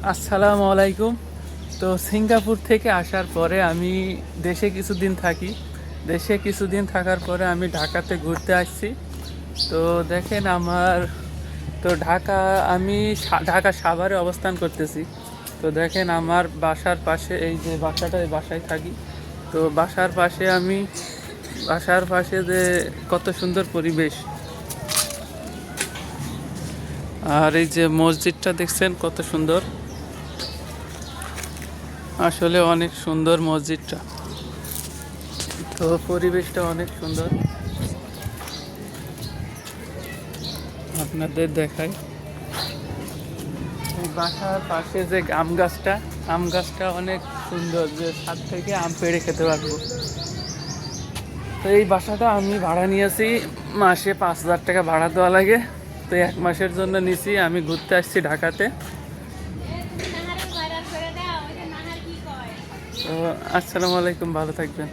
আসসালামু আলাইকুম। তো সিঙ্গাপুর থেকে আসার পরে আমি দেশে কিছুদিন থাকার পরে আমি ঢাকাতে ঘুরতে আসছি। তো দেখেন আমার তো ঢাকা সাভারে অবস্থান করতেছি। তো দেখেন আমার বাসার পাশে এই যে এই বাসায় থাকি। তো বাসার পাশে যে কত সুন্দর পরিবেশ, আর এই যে মসজিদটা দেখছেন কত সুন্দর, আসলে অনেক সুন্দর মসজিদটা। তো পরিবেশটা অনেক সুন্দর, আপনাদের দেখাই। এই বাসার পাশে যে আম গাছটা অনেক সুন্দর, যে ছাদ থেকে আম পেড়ে খেতে পারবো। তো এই বাসাটা আমি ভাড়া নিয়েছি, মাসে 5,000 টাকা ভাড়া দেওয়া লাগে। তো 1 মাসের জন্য নিছি, আমি ঘুরতে আসছি ঢাকাতে। তো আসসালামু আলাইকুম, ভালো থাকবেন।